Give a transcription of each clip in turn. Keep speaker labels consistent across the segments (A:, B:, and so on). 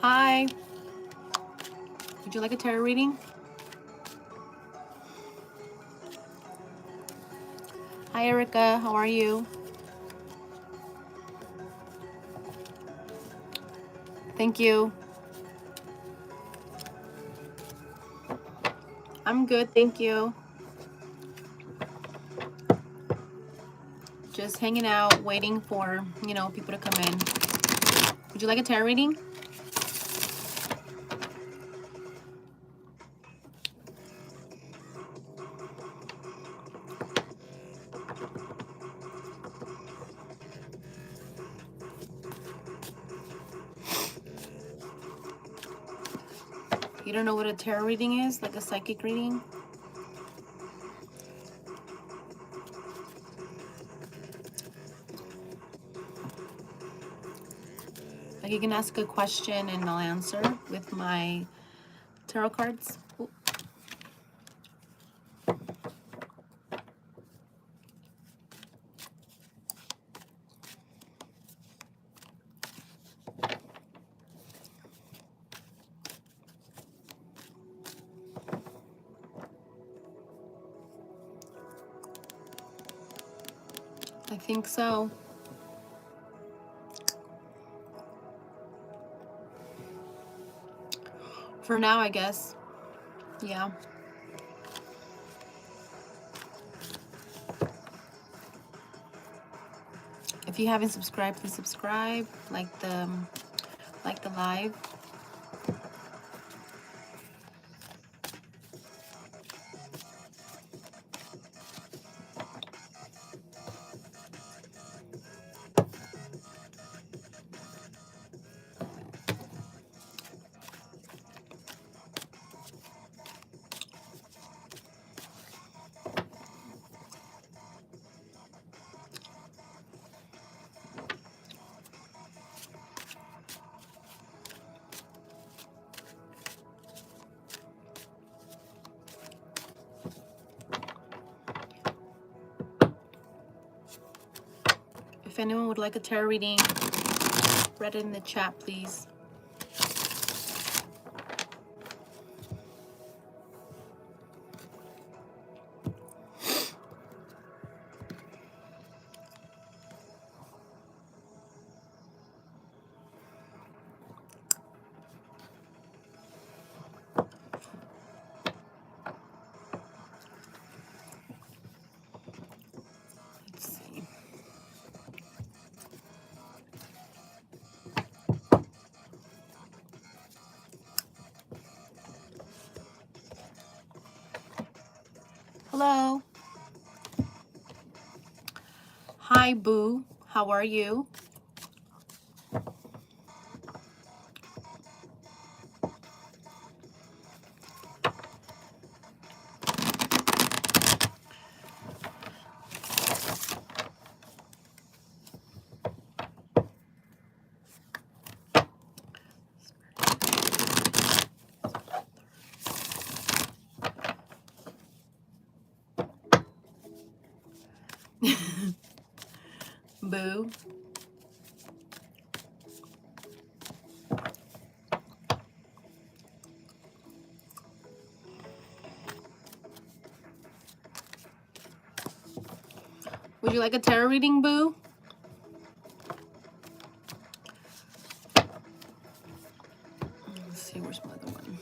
A: Hi. Would you like a tarot reading? Hi, Erica. How are you? Thank you. I'm good, thank you. Just hanging out, waiting for, people to come in. Would you like a tarot reading? You don't know what a tarot reading is? Like a psychic reading? Like you can ask a question and I'll answer with my tarot cards. Ooh. I think so. For now, I guess. Yeah. If you haven't subscribed, please subscribe. Like the live. If anyone would like a tarot reading, write it in the chat, please. Let's see. Hello. Hi, Boo. How are you? Boo. Would you like a tarot reading, Boo? Let's see, where's my other one?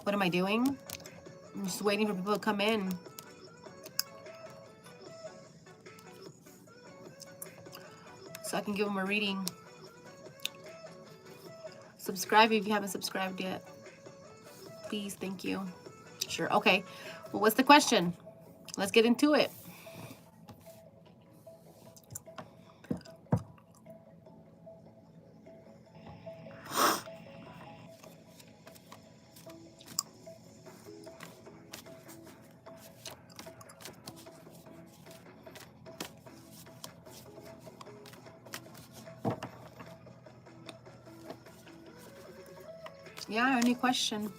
A: What am I doing? I'm just waiting for people to come in. So I can give them a reading. Subscribe if you haven't subscribed yet. Please, thank you. Sure, okay. Well, what's the question? Let's get into it. Yeah, any question?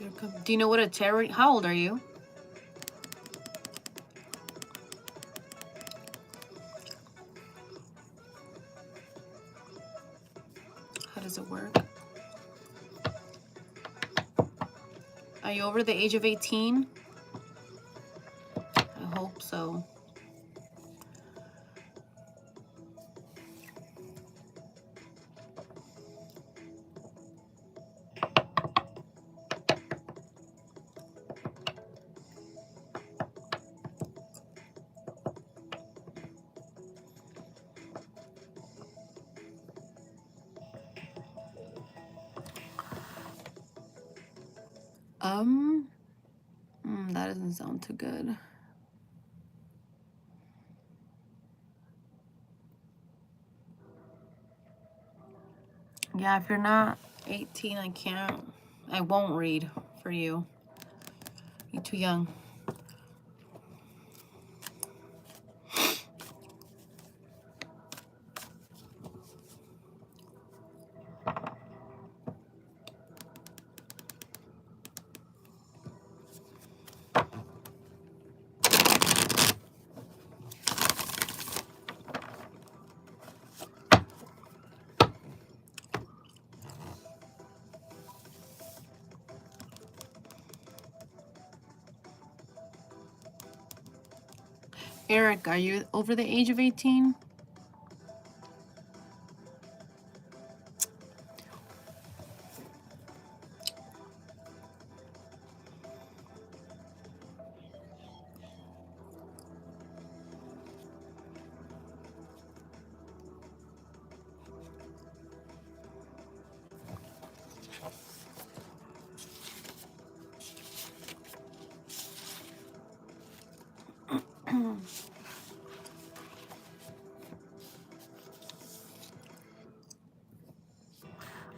A: Your Do you know what a tarot? How old are you? How does it work? Are you over the age of 18? I hope so. That doesn't sound too good. Yeah, if you're not 18, I won't read for you. You're too young. Eric, are you over the age of 18?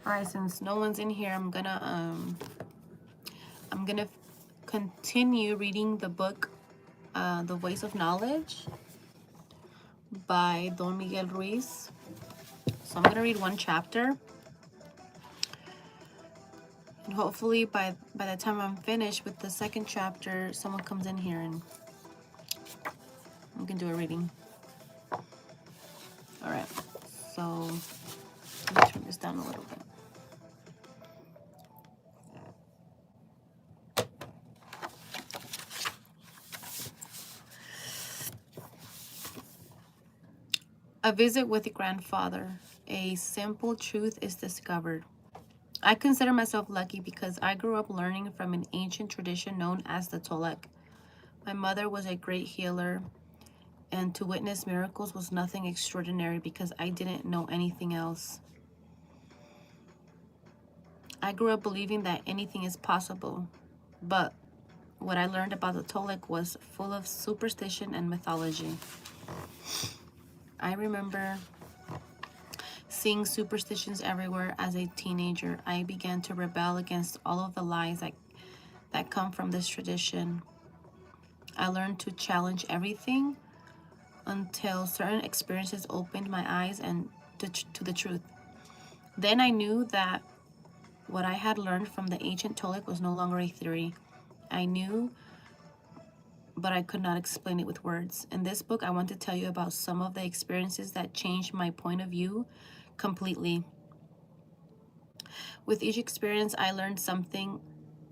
A: All right, since no one's in here, I'm gonna continue reading the book, The Voice of Knowledge by Don Miguel Ruiz. So I'm gonna read one chapter, and hopefully by the time I'm finished with the second chapter, someone comes in here and we can do a reading. All right. So let me turn this down a little bit. A visit with the grandfather. A simple truth is discovered. I consider myself lucky because I grew up learning from an ancient tradition known as the Tolek. My mother was a great healer, and to witness miracles was nothing extraordinary because I didn't know anything else. I grew up believing that anything is possible, but what I learned about the Tolek was full of superstition and mythology. I remember seeing superstitions everywhere as a teenager. I began to rebel against all of the lies that come from this tradition. I learned to challenge everything until certain experiences opened my eyes and to the truth. Then I knew that what I had learned from the ancient Tolek was no longer a theory. I knew, but I could not explain it with words. In this book, I want to tell you about some of the experiences that changed my point of view completely. With each experience, I learned something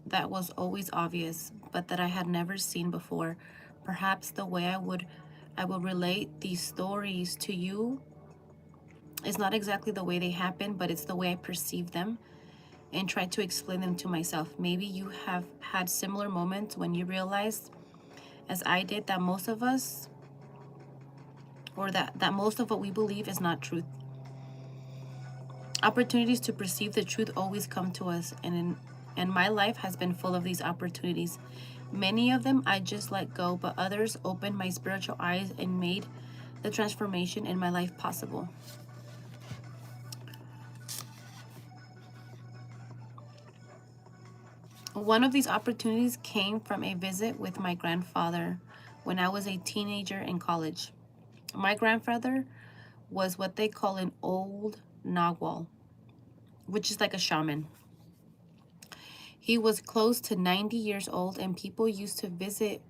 A: that was always obvious, but that I had never seen before. Perhaps the way I will relate these stories to you is not exactly the way they happen, but it's the way I perceive them and try to explain them to myself. Maybe you have had similar moments when you realized, as I did, that most of us, or that most of what we believe is not truth. Opportunities to perceive the truth always come to us, and my life has been full of these opportunities. Many of them I just let go, but others opened my spiritual eyes and made the transformation in my life possible. One of these opportunities came from a visit with my grandfather when I was a teenager in college. My grandfather was what they call an old Nahual, which is like a shaman. He was close to 90 years old, and people used to visit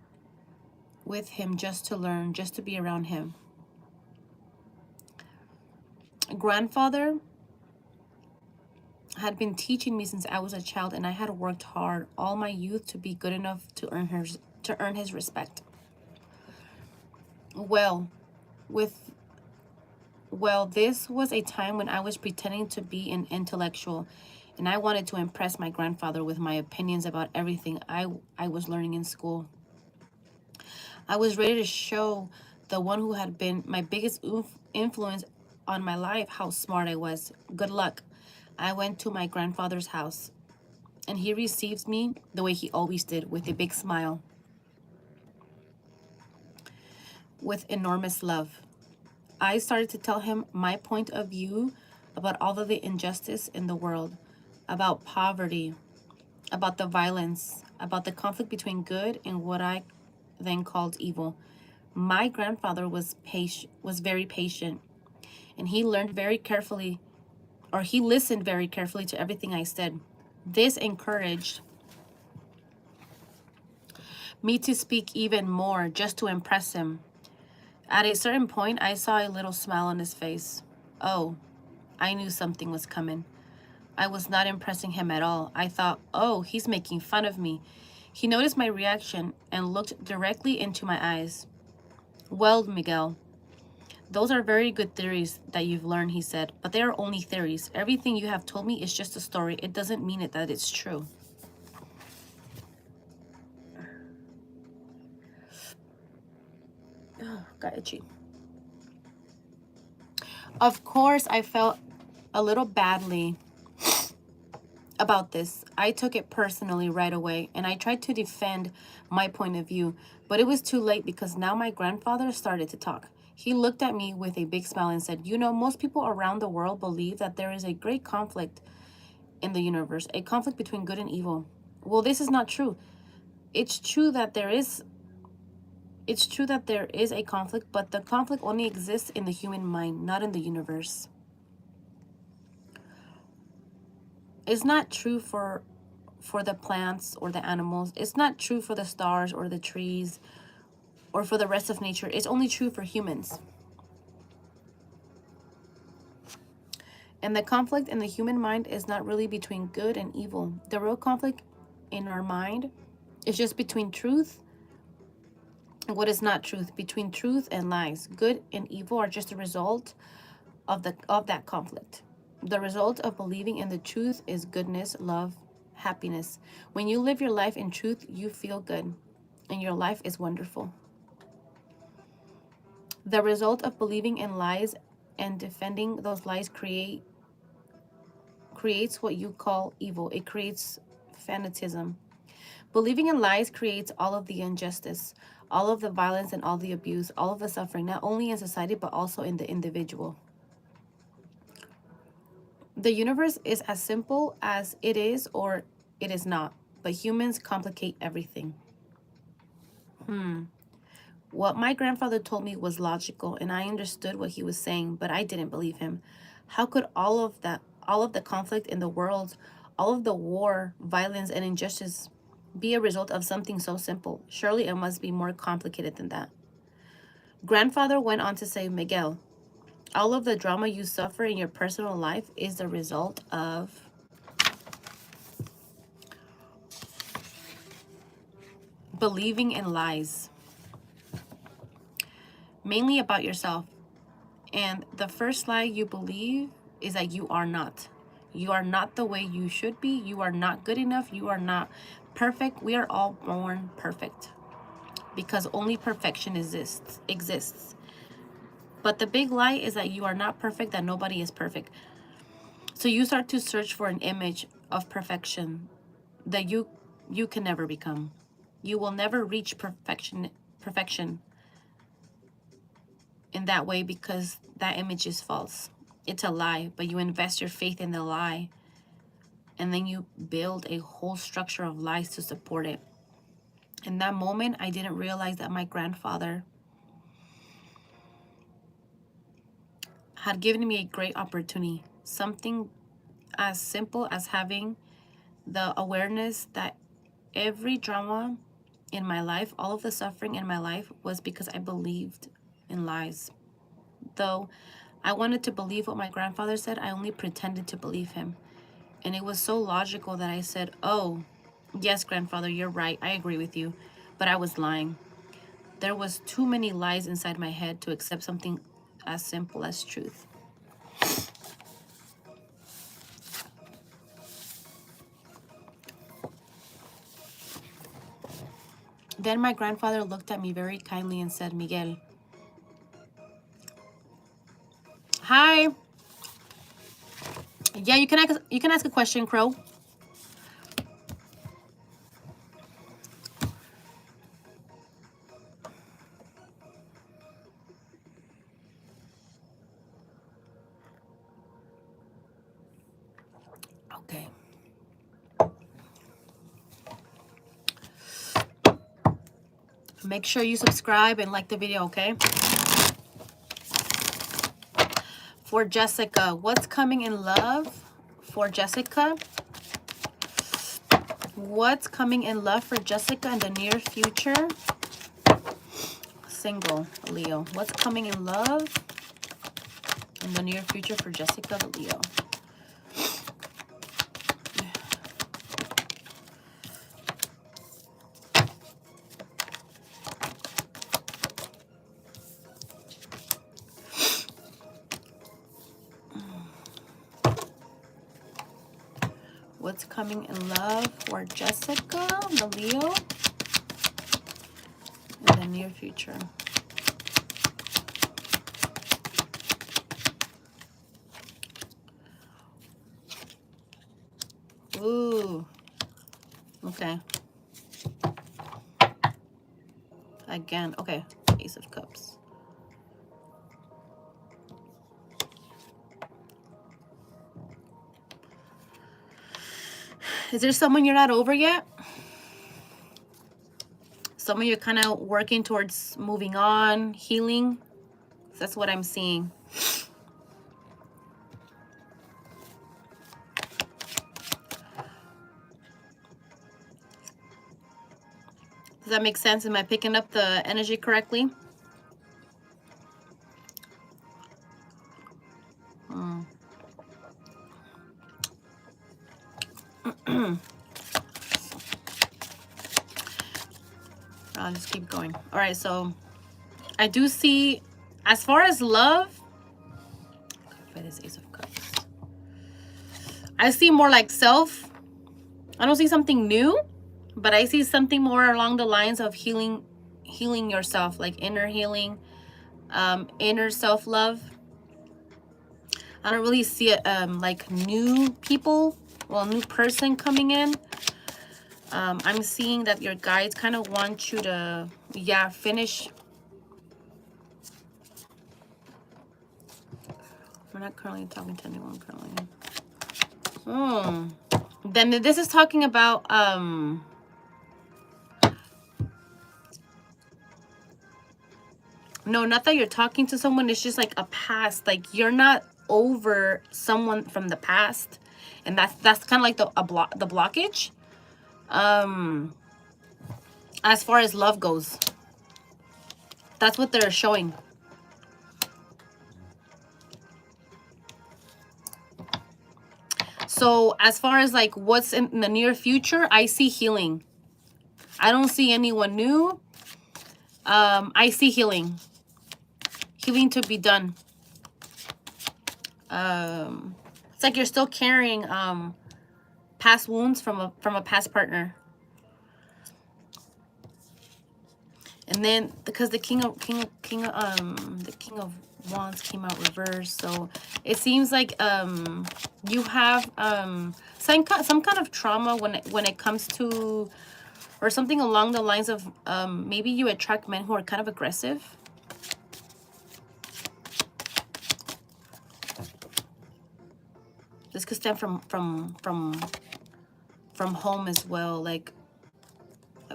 A: with him just to learn, just to be around him. Grandfather had been teaching me since I was a child, and I had worked hard all my youth to be good enough to earn his respect. Well, with this was a time when I was pretending to be an intellectual, and I wanted to impress my grandfather with my opinions about everything I was learning in school. I was ready to show the one who had been my biggest influence on my life how smart I was. Good luck. I went to my grandfather's house, and he received me the way he always did, with a big smile, with enormous love. I started to tell him my point of view about all of the injustice in the world, about poverty, about the violence, about the conflict between good and what I then called evil. My grandfather was very patient, and he listened very carefully to everything I said. This encouraged me to speak even more, just to impress him. At a certain point, I saw a little smile on his face. Oh, I knew something was coming. I was not impressing him at all. I thought, oh, he's making fun of me. He noticed my reaction and looked directly into my eyes. Well, Miguel, those are very good theories that you've learned, he said, but they are only theories. Everything you have told me is just a story. It doesn't mean that it's true. Oh, got itchy. Of course, I felt a little badly about this. I took it personally right away, and I tried to defend my point of view, but it was too late because now my grandfather started to talk. He looked at me with a big smile and said, you know, most people around the world believe that there is a great conflict in the universe, a conflict between good and evil. Well, this is not true. It's true that there is a conflict, but the conflict only exists in the human mind, not in the universe. It's not true for the plants or the animals. It's not true for the stars or the trees or for the rest of nature. It's only true for humans. And the conflict in the human mind is not really between good and evil. The real conflict in our mind is just between truth and what is not truth, between truth and lies. Good and evil are just a result of that conflict. The result of believing in the truth is goodness, love, happiness. When you live your life in truth, you feel good, and your life is wonderful. The result of believing in lies and defending those lies creates what you call evil. It creates fanatism. Believing in lies creates all of the injustice, all of the violence and all the abuse, all of the suffering, not only in society, but also in the individual. The universe is as simple as it is or it is not, but humans complicate everything. What my grandfather told me was logical, and I understood what he was saying, but I didn't believe him. How could all of the conflict in the world, all of the war, violence, and injustice be a result of something so simple? Surely it must be more complicated than that. Grandfather went on to say, Miguel, all of the drama you suffer in your personal life is the result of believing in lies, mainly about yourself. And the first lie you believe is that you are not. You are not the way you should be. You are not good enough. You are not perfect. We are all born perfect because only perfection exists. But the big lie is that you are not perfect, that nobody is perfect. So you start to search for an image of perfection that you can never become. You will never reach perfection in that way because that image is false. It's a lie, but you invest your faith in the lie, and then you build a whole structure of lies to support it. In that moment, I didn't realize that my grandfather had given me a great opportunity, something as simple as having the awareness that every drama in my life, all of the suffering in my life, was because I believed in lies. Though I wanted to believe what my grandfather said, I only pretended to believe him. And it was so logical that I said, oh, yes, grandfather, you're right. I agree with you. But I was lying. There was too many lies inside my head to accept something as simple as truth. Then my grandfather looked at me very kindly and said, Miguel. Hi. Yeah, you can ask a question, Crow. Okay. Make sure you subscribe and like the video, okay? For Jessica, what's coming in love for Jessica? What's coming in love for Jessica in the near future? Single, Leo. What's coming in love in the near future for Jessica, the Leo? What's coming in love for Jessica, the Leo, in the near future? Ooh. Okay. Again. Okay. Ace of Cups. Is there someone you're not over yet? Someone you're kind of working towards moving on, healing? That's what I'm seeing. Does that make sense? Am I picking up the energy correctly? I'll just keep going. All right, so I do see, as far as love, for this Ace of Cups, I see more like self. I don't see something new, but I see something more along the lines of healing yourself, like inner healing, inner self-love. I don't really see it like new people, well, new person coming in. I'm seeing that your guides kind of want you to, yeah, finish. We're not currently talking to anyone currently. Oh, then this is talking about no, not that you're talking to someone. It's just like a past. Like you're not over someone from the past, and that's kind of like the blockage. As far as love goes, that's what they're showing. So as far as like what's in the near future, I see healing. I don't see anyone new. I see healing to be done. It's like you're still carrying past wounds from a past partner. And then because the King of Wands came out reversed, so it seems like you have some kind of trauma when it comes to, or something along the lines of maybe you attract men who are kind of aggressive. This could stem from home as well, like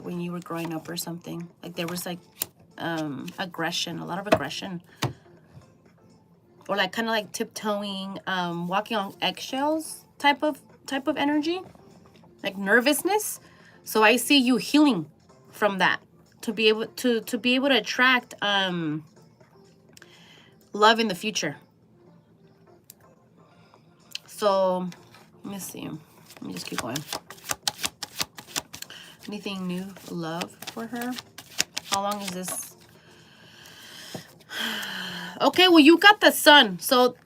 A: when you were growing up or something. Like there was like aggression, a lot of aggression, or like kind of like tiptoeing, walking on eggshells type of energy. like nervousness. So I see you healing from that to be able to attract love in the future. So let me see. Let me just keep going. Anything new love for her? How long is this? Okay, well, you got the sun. So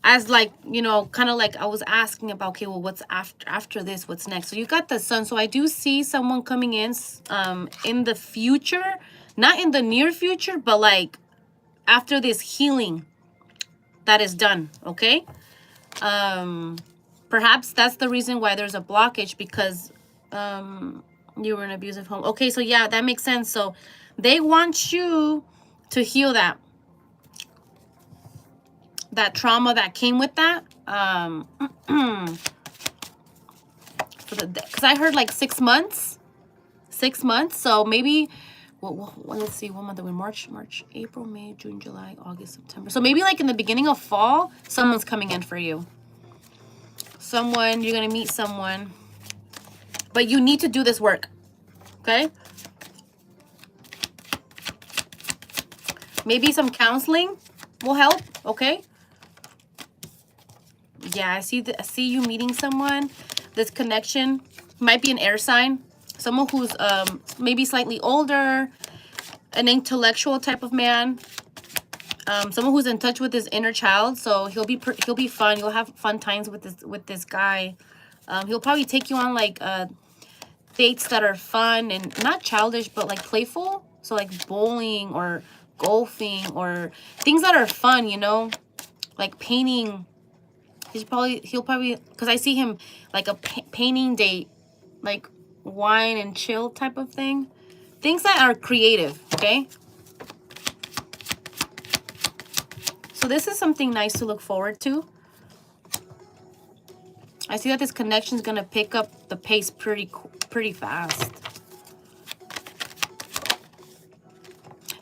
A: as like, you know, kind of like I was asking about, okay, well, what's after this? What's next? So you got the sun. So I do see someone coming in the future, not in the near future, but like after this healing that is done, okay? Perhaps that's the reason why there's a blockage, because you were in an abusive home. Okay, so yeah, that makes sense. So they want you to heal that trauma that came with that. Because I heard like 6 months. 6 months. So maybe, well, let's see, what month are we? March, April, May, June, July, August, September. So maybe like in the beginning of fall, someone's coming in for you. Someone, you're going to meet someone. But you need to do this work. Okay? Maybe some counseling will help. Okay? Yeah, I see you meeting someone. This connection might be an air sign. Someone who's maybe slightly older, an intellectual type of man. Someone who's in touch with his inner child. So he'll be fun. You'll have fun times with this guy. He'll probably take you on like dates that are fun and not childish, but like playful. So like bowling or golfing or things that are fun, you know, like painting. He'll probably, because I see him like a painting date, like wine and chill type of thing. Things that are creative, okay? So this is something nice to look forward to. I see that this connection is going to pick up the pace pretty fast.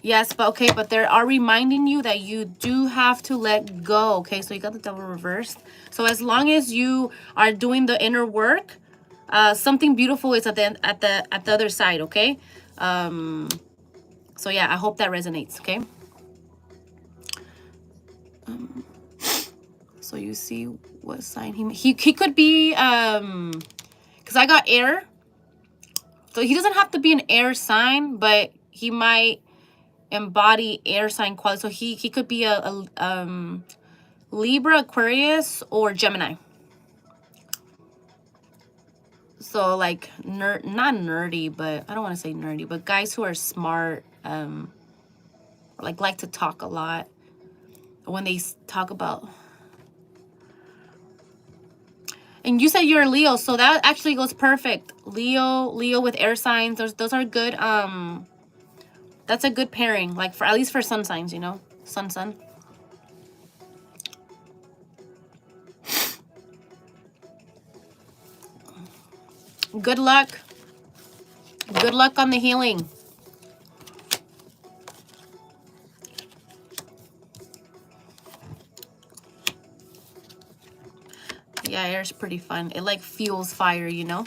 A: Yes, but okay, but they are reminding you that you do have to let go. Okay, so you got the Devil reversed. So as long as you are doing the inner work, something beautiful is at the other side. Okay. So yeah, I hope that resonates. Okay. So you see what sign he could be. Because I got air. So he doesn't have to be an air sign, but he might embody air sign quality. So he could be a Libra, Aquarius, or Gemini. So like not nerdy, but I don't want to say nerdy, but guys who are smart, like to talk a lot. When they talk about, and you said you're a Leo, so that actually goes perfect. Leo with air signs. Those are good. That's a good pairing, like for at least for sun signs, you know, sun. Good luck. Good luck on the healing. Yeah, air's pretty fun. It like fuels fire, you know.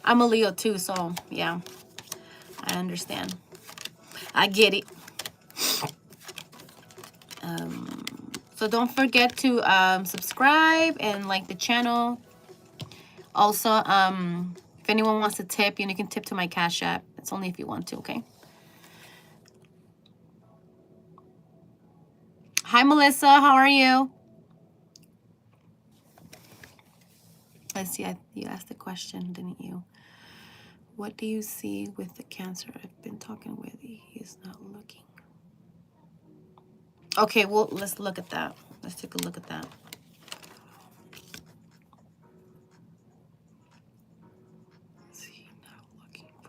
A: I'm a Leo too, so yeah, I understand. I get it. So don't forget to subscribe and like the channel. Also, if anyone wants to tip, you can tip to my Cash App. It's only if you want to, okay? Hi, Melissa. How are you? Let's see. You asked the question, didn't you? What do you see with the Cancer I've been talking with? He is not looking. Okay, well, let's look at that. Let's take a look at that. Is he not looking for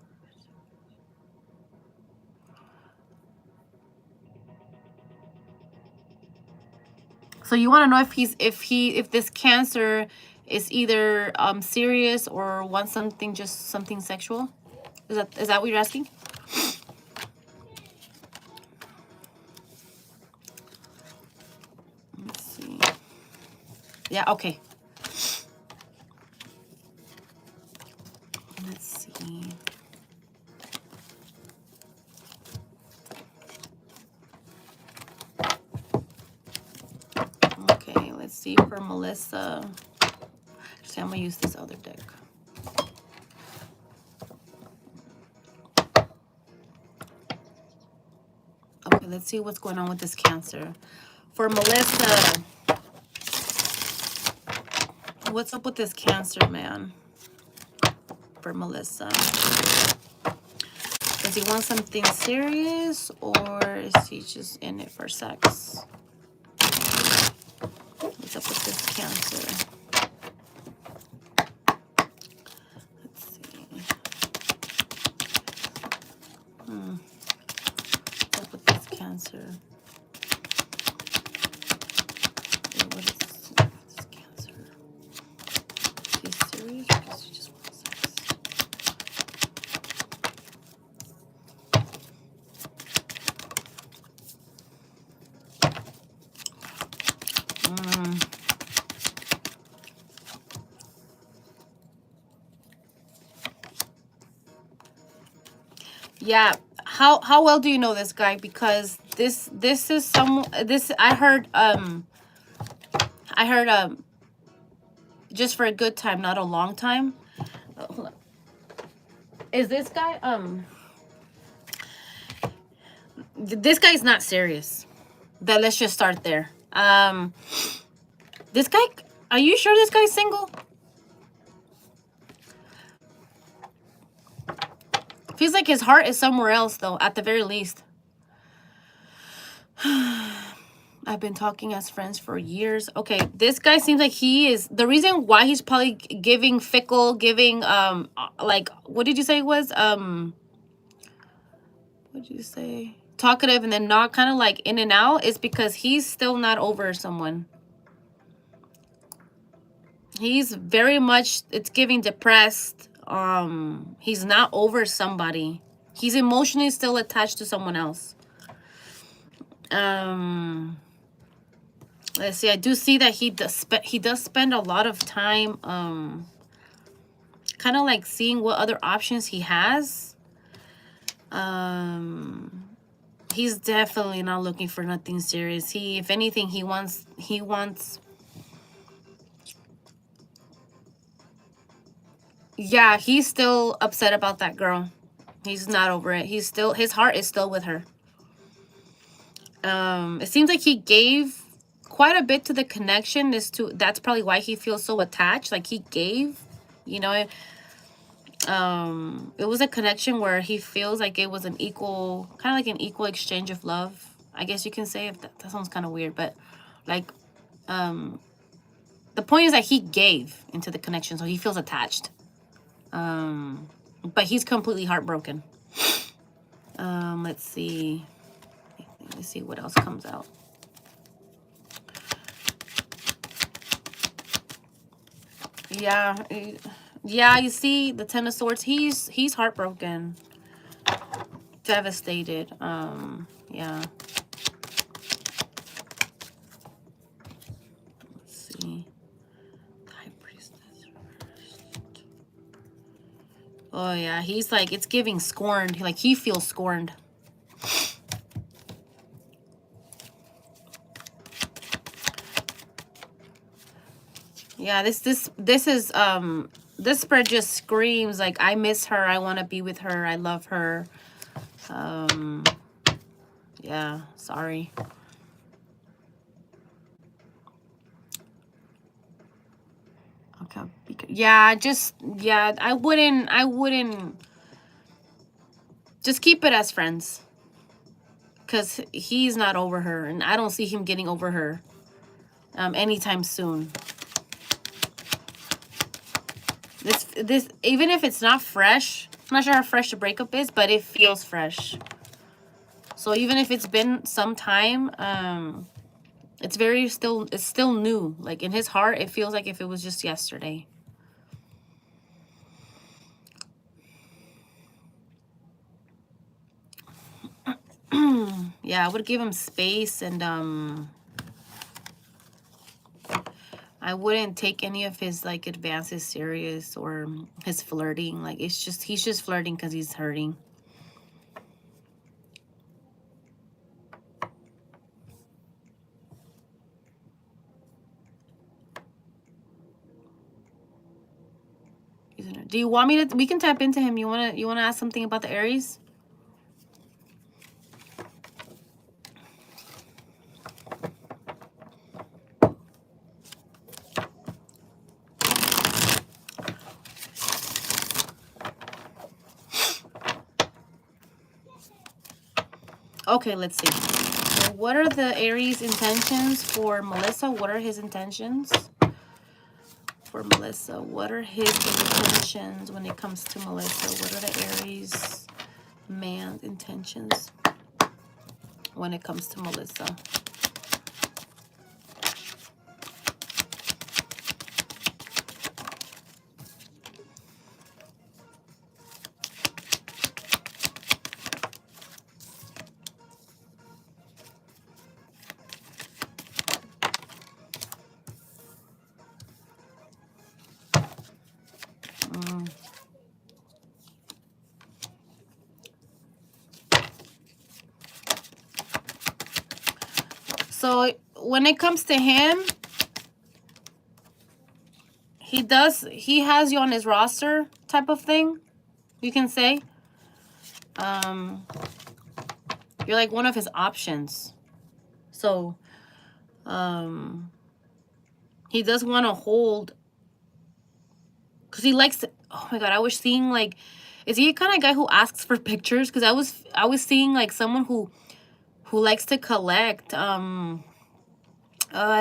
A: us? So you want to know if this Cancer is either serious or wants something, just something sexual? Is that what you're asking? Let's see. Yeah, okay. see for Melissa. Actually, I'm gonna use this other deck. Okay, let's see what's going on with this Cancer. For Melissa, what's up with this Cancer, man? For Melissa. Does he want something serious, or is he just in it for sex? What's up with this Cancer? Let's see. What's up with this Cancer? Okay, what is this Cancer? Is he serious, or does he just want sex? Yeah, how well do you know this guy? Because this is this I heard just for a good time, not a long time. Hold on. Is this guy this guy's not serious. Let's just start there. This guy, are you sure this guy's single? Feels like his heart is somewhere else, though, at the very least. I've been talking as friends for years. Okay, this guy seems like he is... The reason why he's probably giving fickle, giving, like, what did you say it was? What did you say? Talkative and then not, kind of like in and out, is because he's still not over someone. He's very much... It's giving depressed. He's not over somebody. He's emotionally still attached to someone else. Let's see. I do see that he does spend a lot of time kind of like seeing what other options he has. He's definitely not looking for nothing serious. If anything, he wants yeah, he's still upset about that girl. He's not over it. His heart is still with her. It seems like he gave quite a bit to the connection. That's probably why he feels so attached. Like he gave, you know, it was a connection where he feels like it was an equal, kind of like an equal exchange of love, I guess you can say. If that sounds kind of weird, but like the point is that he gave into the connection, so he feels attached. But he's completely heartbroken. Let's see what else comes out. Yeah, you see the Ten of Swords. He's heartbroken, devastated. Yeah. Let's see. High Priestess reversed. Oh yeah, he's like, it's giving scorned. Like he feels scorned. Yeah, this spread just screams like, I miss her, I want to be with her, I love her. Yeah, sorry. Okay. Yeah, I wouldn't just keep it as friends. Because he's not over her, and I don't see him getting over her anytime soon. This even if it's not fresh, I'm not sure how fresh the breakup is, but it feels fresh. So even if it's been some time, it's still new. Like in his heart, it feels like if it was just yesterday. Yeah, I would give him space, and I wouldn't take any of his like advances serious, or his flirting. Like he's just flirting because he's hurting. Do you want me to? We can tap into him. You wanna ask something about the Aries? Okay, let's see. So what are the Aries intentions for Melissa? What are his intentions for Melissa? What are his intentions when it comes to Melissa? What are the Aries man's intentions when it comes to Melissa? So when it comes to him, he has you on his roster type of thing, you can say. You're like one of his options. So he does want to hold, because he likes to, oh my god, I was seeing like, is he a kind of guy who asks for pictures? Because I was seeing like someone who likes to collect. I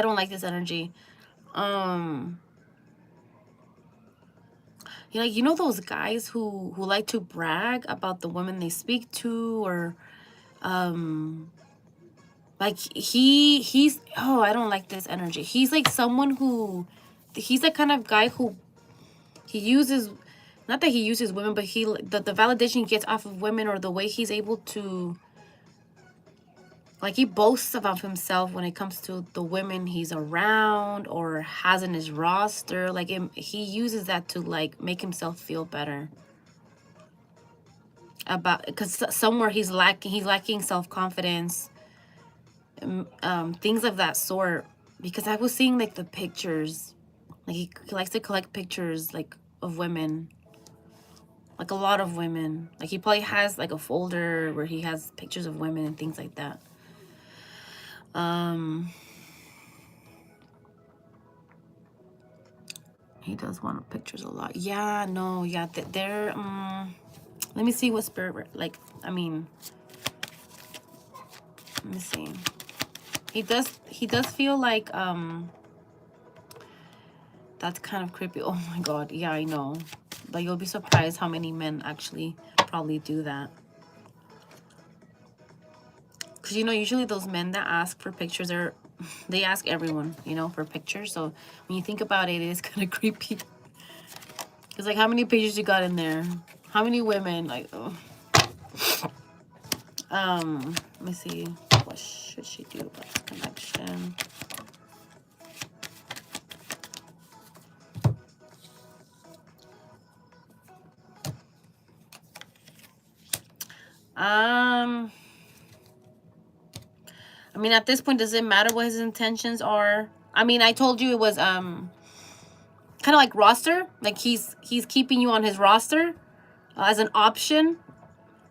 A: don't like this energy. You know those guys who like to brag about the women they speak to, or like he's, oh, I don't like this energy. He's like someone who, he's the kind of guy who he uses, not that he uses women, but the validation he gets off of women, or the way he's able to, like, he boasts about himself when it comes to the women he's around or has in his roster. Like, he uses that to, like, make himself feel better about, because somewhere he's lacking self-confidence, things of that sort. Because I was seeing, like, the pictures, like, he likes to collect pictures, like, of women, like a lot of women. Like, he probably has like a folder where he has pictures of women and things like that. He does want pictures a lot. Yeah, no, yeah, they're let me see what spirit, like, I mean, let me see. He does feel like that's kind of creepy. Oh my god, yeah, I know. But you'll be surprised how many men actually probably do that. Because, usually those men that ask for pictures they ask everyone, for pictures. So when you think about it, it is kind of creepy. It's like, how many pictures you got in there? How many women? Like, oh. Let me see. What should she do about this connection? I mean, at this point, does it matter what his intentions are? I mean, I told you it was kind of like roster. Like, he's keeping you on his roster as an option.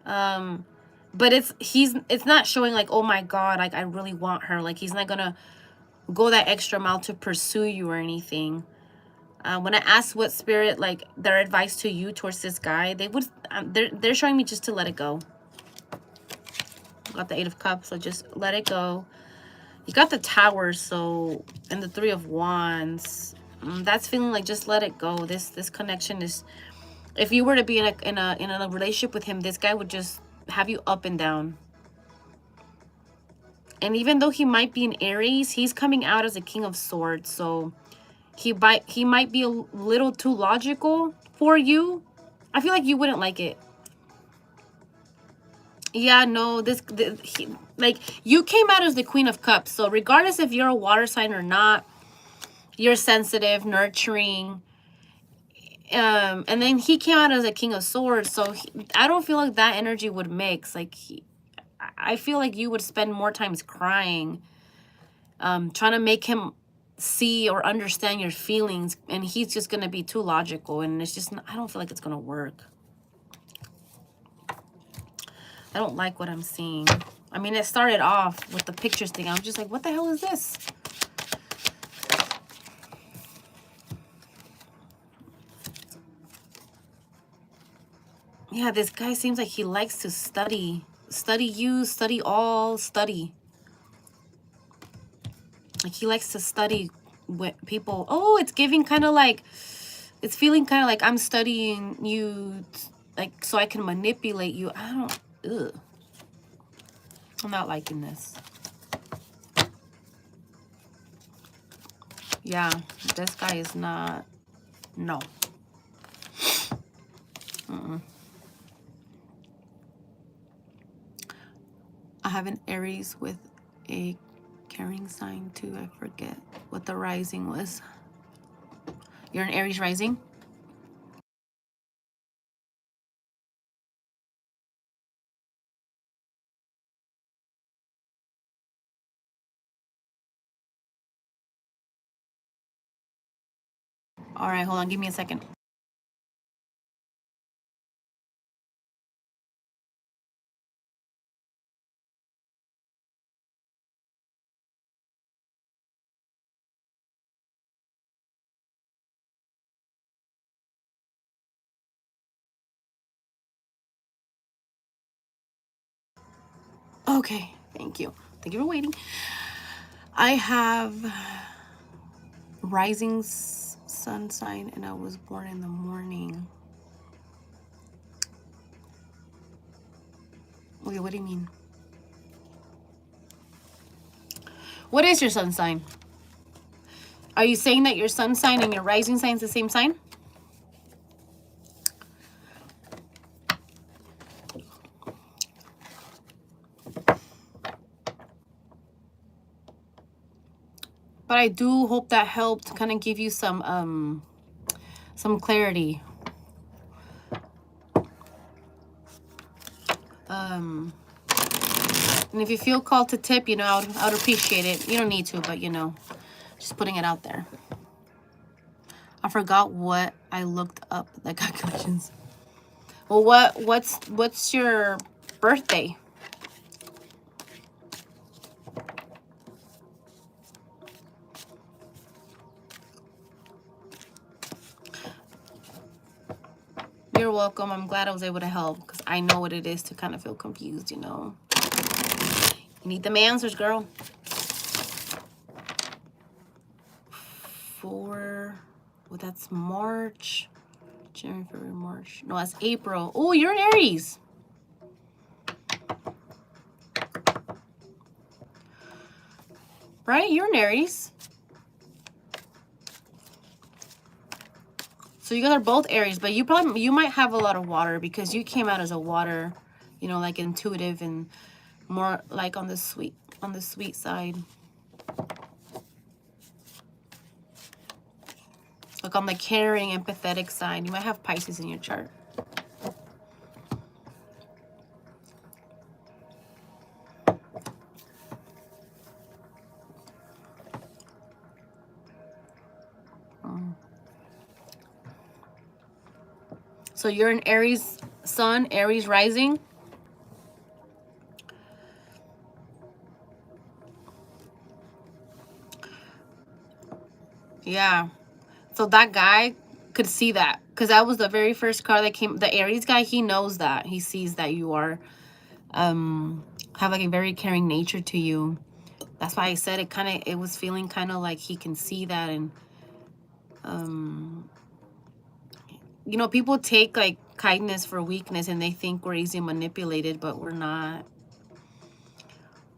A: But it's not showing like, oh my god, like, I really want her. Like, he's not gonna go that extra mile to pursue you or anything. When I asked what spirit, like, their advice to you towards this guy, they're showing me just to let it go. Got the 8 of Cups, so just let it go. You got the Tower, so, and the 3 of Wands. That's feeling like just let it go. This connection is, if you were to be in a relationship with him, this guy would just have you up and down. And even though he might be an Aries, he's coming out as a King of Swords, so he might be a little too logical for you. I feel like you wouldn't like it. Yeah, no, like, you came out as the Queen of Cups, so regardless if you're a water sign or not, you're sensitive, nurturing. And then he came out as a King of Swords, so I don't feel like that energy would mix. Like, I feel like you would spend more times crying, trying to make him see or understand your feelings, and he's just gonna be too logical, and it's just, I don't feel like it's gonna work. I don't like what I'm seeing. I mean, it started off with the pictures thing. I'm just like, what the hell is this? Yeah, this guy seems like he likes to study. Study you, study all, study. Like, he likes to study with people. Oh, it's giving kind of like, it's feeling kind of like I'm studying you, like, so I can manipulate you. I don't, ugh. I'm not liking this. Yeah, this guy is not, no. I have an Aries with a carrying sign too. I forget what the rising was. You're an Aries rising? All right, hold on. Give me a second. Okay, thank you. Thank you for waiting. I have rising sun sign, and I was born in the morning. Wait, what do you mean? What is your sun sign? Are you saying that your sun sign and your rising sign is the same sign? But I do hope that helped kind of give you some clarity. And if you feel called to tip, you know, I would appreciate it. You don't need to, but you know, just putting it out there. I forgot what I looked up, the calculations. Well, what's your birthday? You're welcome. I'm glad I was able to help, because I know what it is to kind of feel confused, you know. You need them answers, girl. 4, well, that's March. January, February, March. No, that's April. Oh, you're an Aries. Right? You're an Aries. So you guys are both Aries, but you might have a lot of water, because you came out as a water, you know, like intuitive and more like on the sweet side. Like on the caring, empathetic side. You might have Pisces in your chart. So you're an Aries sun, Aries rising. Yeah. So that guy could see that, because that was the very first card that came. The Aries guy, he knows that. He sees that you are have like a very caring nature to you. That's why I said it was feeling kind of like he can see that. And you know, people take like kindness for weakness, and they think we're easily manipulated, but we're not.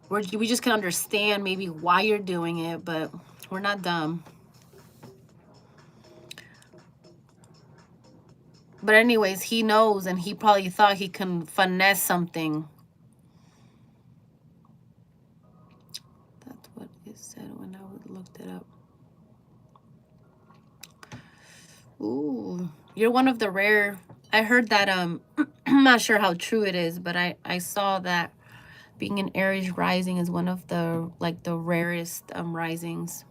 A: We just can understand maybe why you're doing it, but we're not dumb. But anyways, he knows, and he probably thought he can finesse something. That's what it said when I looked it up. Ooh, you're one of the rare. I heard that I'm not sure how true it is, but I saw that being an Aries rising is one of the, like, the rarest risings.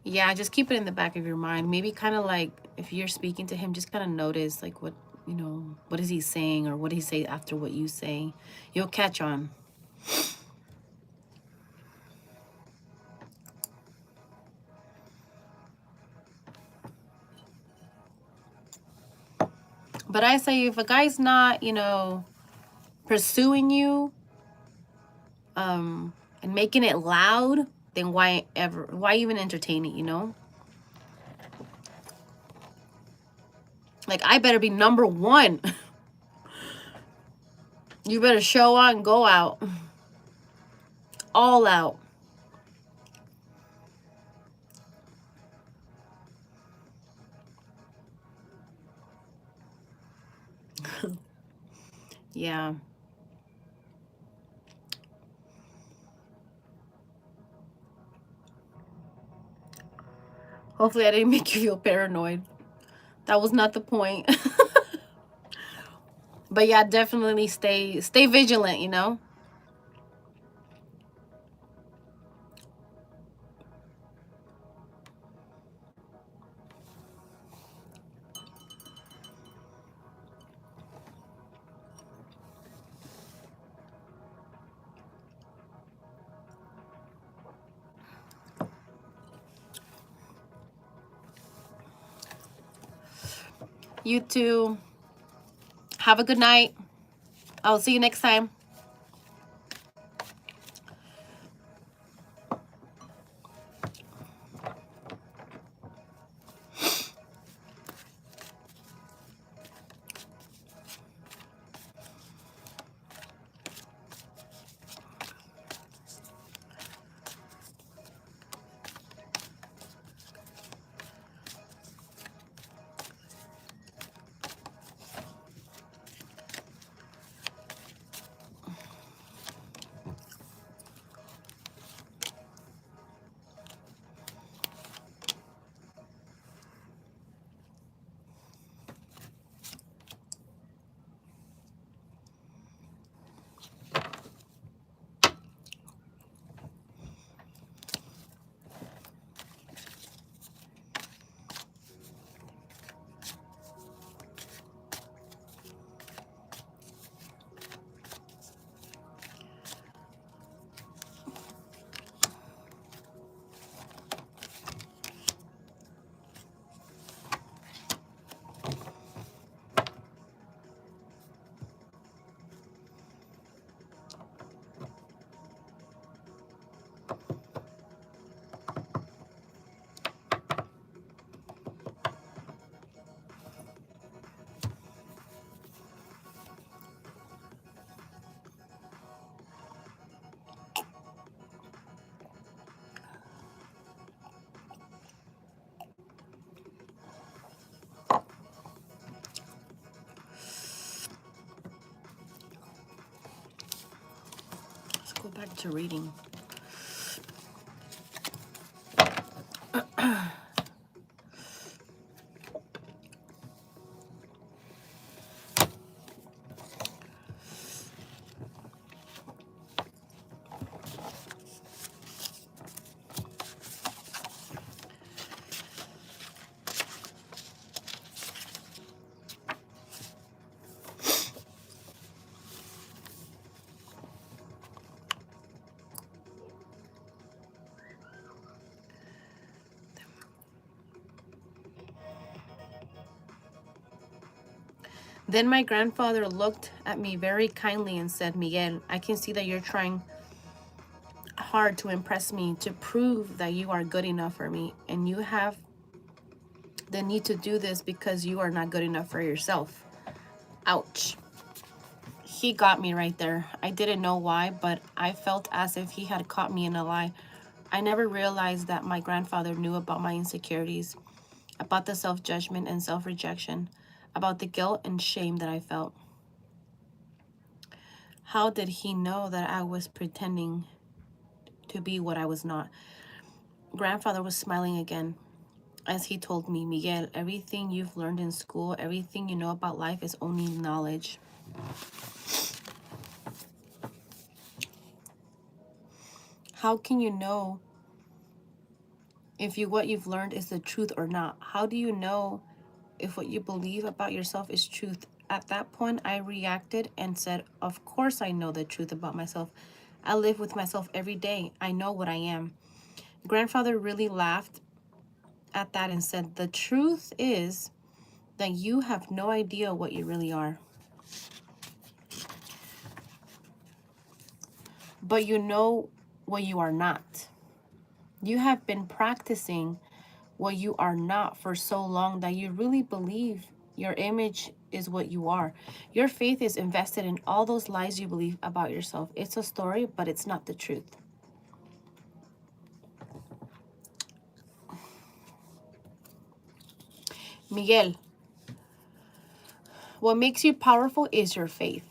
A: Yeah, just keep it in the back of your mind. Maybe kind of like if you're speaking to him, just kind of notice like what, what is he saying, or what did he say after what you say. You'll catch on. But I say if a guy's not, pursuing you, and making it loud, then why even entertain it? Like, I better be number one. You better show out and go out. All out. Yeah. Hopefully I didn't make you feel paranoid. That was not the point. But yeah, definitely stay vigilant. You too. Have a good night. I'll see you next time. Let's go back to reading. Then my grandfather looked at me very kindly and said, Miguel, I can see that you're trying hard to impress me, to prove that you are good enough for me, and you have the need to do this because you are not good enough for yourself. Ouch. He got me right there. I didn't know why, but I felt as if he had caught me in a lie. I never realized that my grandfather knew about my insecurities, about the self-judgment and self-rejection, about the guilt and shame that I felt. How did he know that I was pretending to be what I was not? Grandfather was smiling again as he told me, Miguel, everything you've learned in school, everything you know about life is only knowledge. How can you know if what you've learned is the truth or not. How do you know if what you believe about yourself is truth? At that point, I reacted and said, of course I know the truth about myself. I live with myself every day. I know what I am. Grandfather really laughed at that and said, the truth is that you have no idea what you really are. But you know what you are not. You have been practicing what you are not for so long that you really believe your image is what you are. Your faith is invested in all those lies you believe about yourself. It's a story, but it's not the truth. Miguel, what makes you powerful is your faith.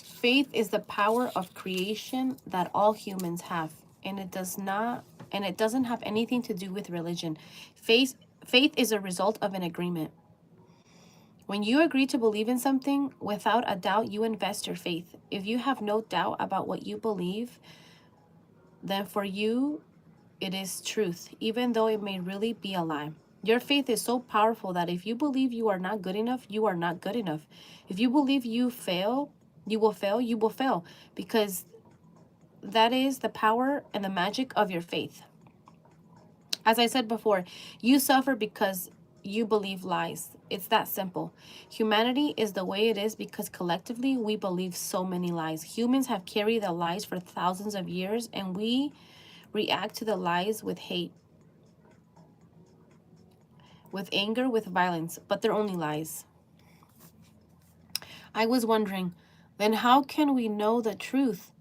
A: Faith is the power of creation that all humans have, and it doesn't have anything to do with religion. Faith is a result of an agreement. When you agree to believe in something, without a doubt, you invest your faith. If you have no doubt about what you believe, then for you, it is truth, even though it may really be a lie. Your faith is so powerful that if you believe you are not good enough, you are not good enough. If you believe you will fail, because that is the power and the magic of your faith. As I said before, you suffer because you believe lies. It's that simple. Humanity is the way it is because collectively we believe so many lies. Humans have carried the lies for thousands of years, and we react to the lies with hate, with anger, with violence, but they're only lies. I was wondering, then how can we know the truth?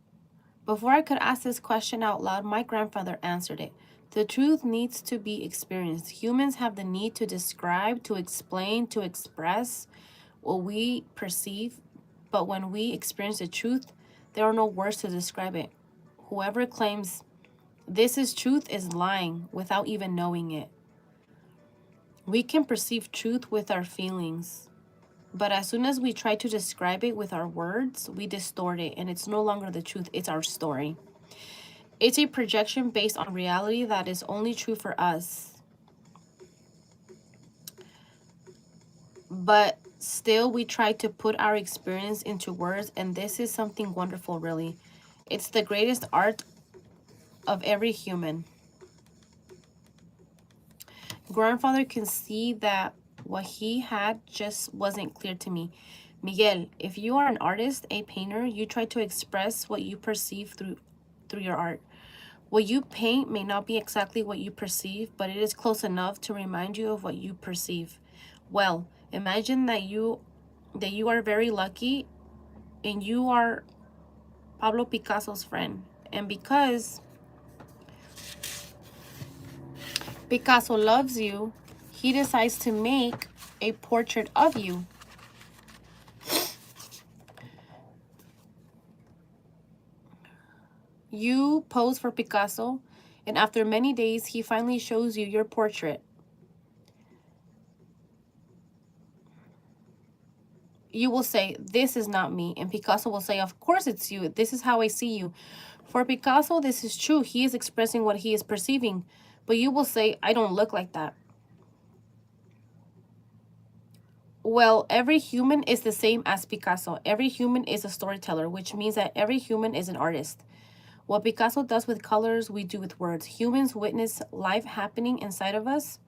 A: Before I could ask this question out loud, my grandfather answered it. The truth needs to be experienced. Humans have the need to describe, to explain, to express what we perceive, but when we experience the truth, there are no words to describe it. Whoever claims this is truth is lying without even knowing it. We can perceive truth with our feelings, but as soon as we try to describe it with our words, we distort it, and it's no longer the truth, it's our story. It's a projection based on reality that is only true for us. But still, we try to put our experience into words, and this is something wonderful, really. It's the greatest art of every human. Grandfather can see that what he had just wasn't clear to me. Miguel, if you are an artist, a painter, you try to express what you perceive through your art. What you paint may not be exactly what you perceive, but it is close enough to remind you of what you perceive. Well, imagine that you are very lucky and you are Pablo Picasso's friend. And because Picasso loves you, he decides to make a portrait of you. You pose for Picasso, and after many days, he finally shows you your portrait. You will say, this is not me. And Picasso will say, of course it's you. This is how I see you. For Picasso, this is true. He is expressing what he is perceiving. But you will say, I don't look like that. Well, every human is the same as Picasso. Every human is a storyteller, which means that every human is an artist. What Picasso does with colors, we do with words. Humans witness life happening inside of us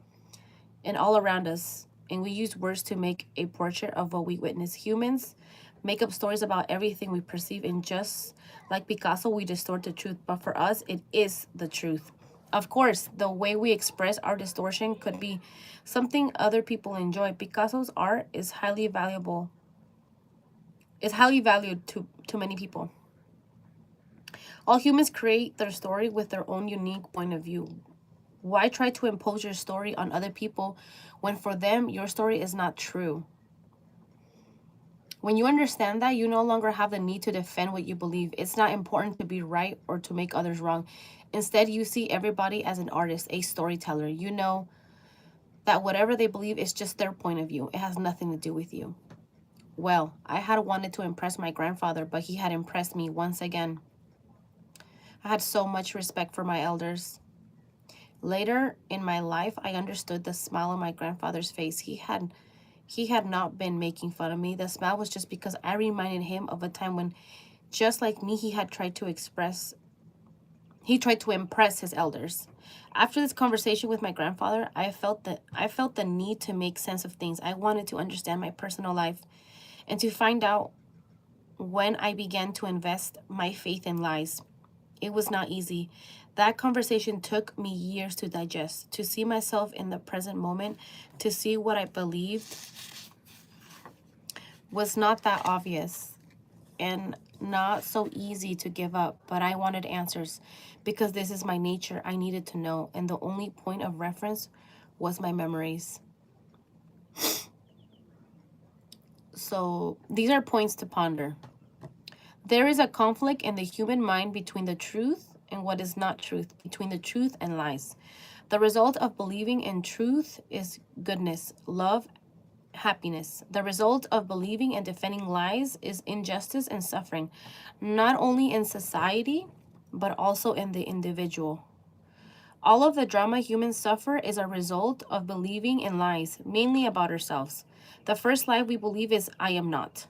A: and all around us, and we use words to make a portrait of what we witness. Humans make up stories about everything we perceive, and just like Picasso, we distort the truth. But for us, it is the truth. Of course, the way we express our distortion could be something other people enjoy. Picasso's art is highly valuable. It's highly valued to many people. All humans create their story with their own unique point of view. Why try to impose your story on other people when for them your story is not true? When you understand that, you no longer have the need to defend what you believe. It's not important to be right or to make others wrong. Instead, you see everybody as an artist, a storyteller. You know that whatever they believe is just their point of view. It has nothing to do with you. Well, I had wanted to impress my grandfather, but he had impressed me once again. I had so much respect for my elders. Later in my life, I understood the smile on my grandfather's face. He had not been making fun of me. The smile was just because I reminded him of a time when, just like me, he tried to impress his elders. After this conversation with my grandfather, I felt the need to make sense of things. I wanted to understand my personal life and to find out when I began to invest my faith in lies. It was not easy. That conversation took me years to digest, to see myself in the present moment, to see what I believed was not that obvious and not so easy to give up, but I wanted answers because this is my nature. I needed to know, and the only point of reference was my memories. So these are points to ponder. There is a conflict in the human mind between the truth and what is not truth, between the truth and lies. The result of believing in truth is goodness, love, happiness. The result of believing and defending lies is injustice and suffering, not only in society, but also in the individual. All of the drama humans suffer is a result of believing in lies, mainly about ourselves. The first lie we believe is, I am not.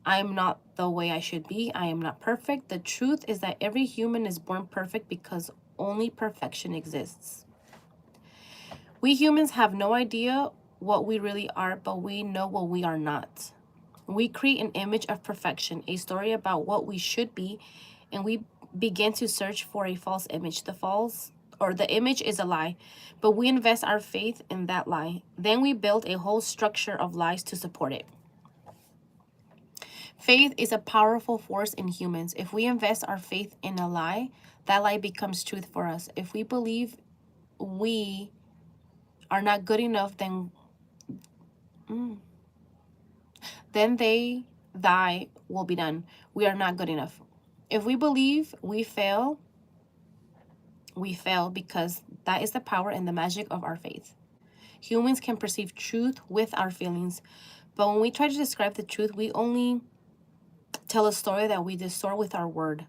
A: I am not the way I should be. I am not perfect. The truth is that every human is born perfect because only perfection exists. We humans have no idea what we really are, but we know what we are not. We create an image of perfection, a story about what we should be, and we begin to search for a false image. The image is a lie, but we invest our faith in that lie. Then we build a whole structure of lies to support it. Faith is a powerful force in humans. If we invest our faith in a lie, that lie becomes truth for us. If we believe we are not good enough, then thy will be done. We are not good enough. If we believe we fail because that is the power and the magic of our faith. Humans can perceive truth with our feelings, but when we try to describe the truth, we only tell a story that we distort with our word.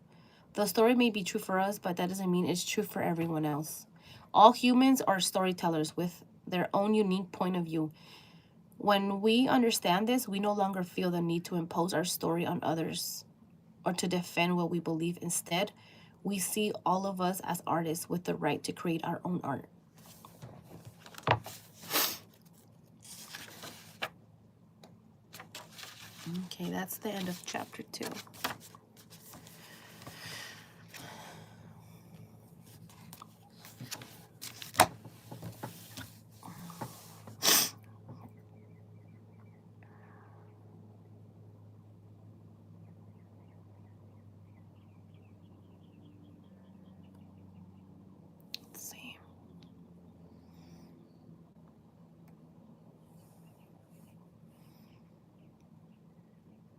A: The story may be true for us, but that doesn't mean it's true for everyone else. All humans are storytellers with their own unique point of view. When we understand this, we no longer feel the need to impose our story on others or to defend what we believe. Instead, we see all of us as artists with the right to create our own art. Okay, that's the end of chapter 2.